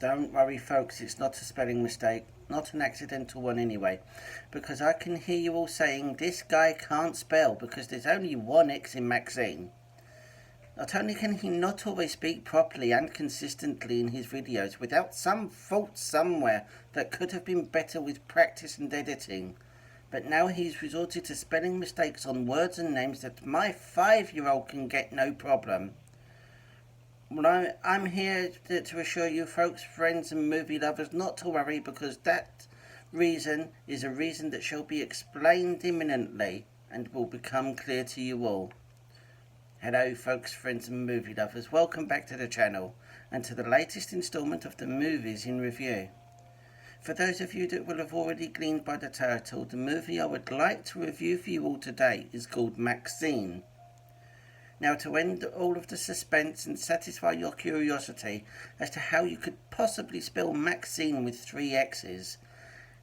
Don't worry folks, it's not a spelling mistake, not an accidental one anyway, because I can hear you all saying this guy can't spell because there's only one X in MaXXXine. Not only can he not always speak properly and consistently in his videos without some fault somewhere that could have been better with practice and editing, but now he's resorted to spelling mistakes on words and names that my 5-year-old can get no problem. Well, I'm here to assure you folks, friends and movie lovers not to worry, because that reason is a reason that shall be explained imminently and will become clear to you all. Hello folks, friends and movie lovers, welcome back to the channel and to the latest instalment of the movies in review. For those of you that will have already gleaned by the title, the movie I would like to review for you all today is called MaXXXine. Now, to end all of the suspense and satisfy your curiosity as to how you could possibly spell MaXXXine with 3 X's,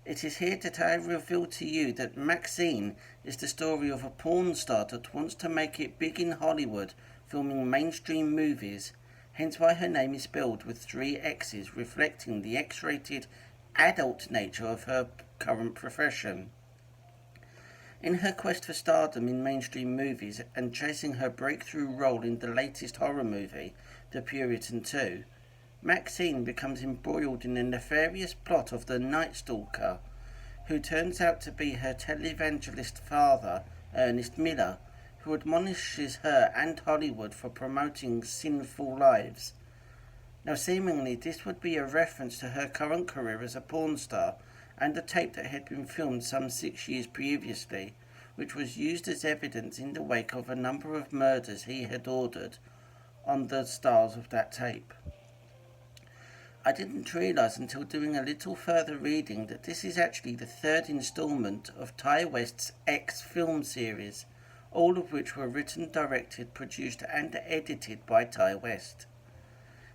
it is here that I reveal to you that MaXXXine is the story of a porn star that wants to make it big in Hollywood, filming mainstream movies, hence why her name is spelled with 3 X's, reflecting the X-rated adult nature of her current profession. In her quest for stardom in mainstream movies and chasing her breakthrough role in the latest horror movie, The Puritan 2, MaXXXine becomes embroiled in the nefarious plot of the Night Stalker, who turns out to be her televangelist father, Ernest Miller, who admonishes her and Hollywood for promoting sinful lives. Now, seemingly this would be a reference to her current career as a porn star and a tape that had been filmed some 6 years previously, which was used as evidence in the wake of a number of murders he had ordered on the stars of that tape. I didn't realise until doing a little further reading that this is actually the 3rd instalment of Ty West's X film series, all of which were written, directed, produced and edited by Ty West.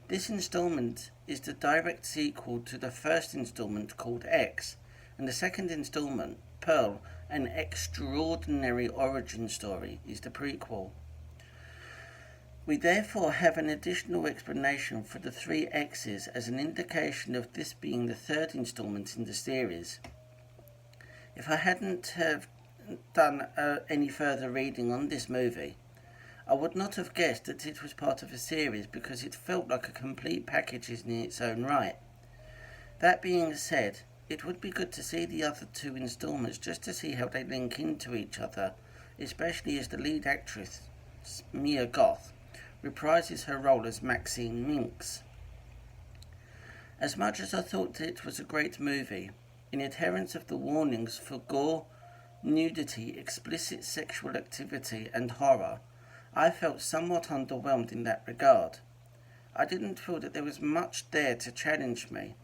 This instalment is the direct sequel to the first instalment called X, and the second instalment, Pearl, an extraordinary origin story, is the prequel. We therefore have an additional explanation for the 3 X's as an indication of this being the 3rd instalment in the series. If I hadn't have done any further reading on this movie, I would not have guessed that it was part of a series, because it felt like a complete package in its own right. That being said, it would be good to see the other 2 instalments just to see how they link into each other, especially as the lead actress, Mia Goth, reprises her role as Maxine Minx. As much as I thought that it was a great movie, in adherence of the warnings for gore, nudity, explicit sexual activity and horror, I felt somewhat underwhelmed in that regard. I didn't feel that there was much there to challenge me,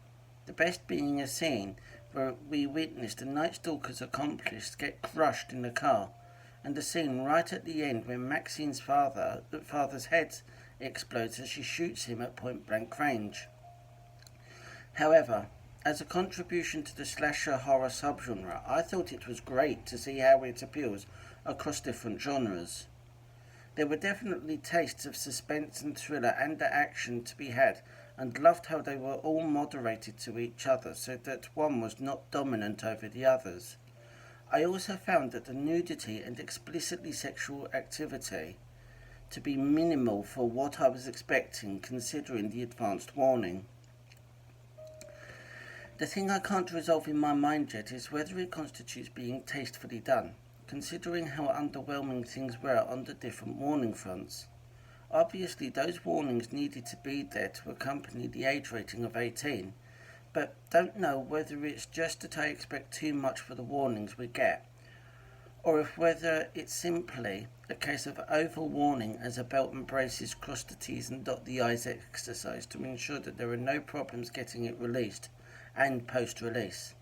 the best being a scene where we witnessed the Night Stalker's accomplice get crushed in the car, and the scene right at the end when Maxine's father's head explodes as she shoots him at point-blank range. However, as a contribution to the slasher horror subgenre, I thought it was great to see how it appeals across different genres. There were definitely tastes of suspense and thriller and action to be had, and loved how they were all moderated to each other so that one was not dominant over the others. I also found that the nudity and explicitly sexual activity to be minimal for what I was expecting, considering the advanced warning. The thing I can't resolve in my mind yet is whether it constitutes being tastefully done, considering how underwhelming things were on the different warning fronts. Obviously, those warnings needed to be there to accompany the age rating of 18, but don't know whether it's just that I expect too much for the warnings we get, or if whether it's simply a case of over-warning as a belt and braces cross the T's and dot the I's exercise to ensure that there are no problems getting it released and post-release.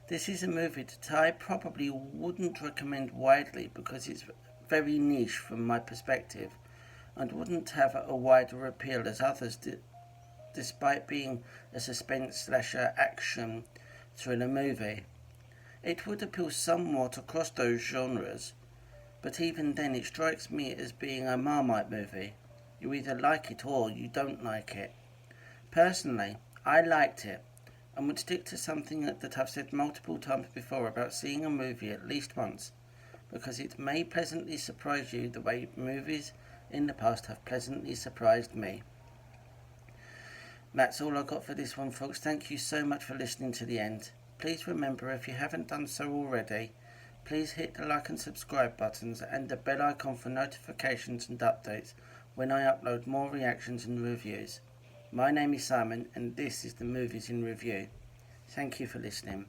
This is a movie that I probably wouldn't recommend widely because it's very niche from my perspective and wouldn't have a wider appeal as others did, despite being a suspense slasher action thriller movie. It would appeal somewhat across those genres, but even then it strikes me as being a Marmite movie. You either like it or you don't like it. Personally, I liked it and would stick to something that I've said multiple times before about seeing a movie at least once, because it may pleasantly surprise you the way movies in the past have pleasantly surprised me. That's all I got for this one, folks. Thank you so much for listening to the end. Please remember, if you haven't done so already, please hit the like and subscribe buttons and the bell icon for notifications and updates when I upload more reactions and reviews. My name is Simon and this is the Movies in Review. Thank you for listening.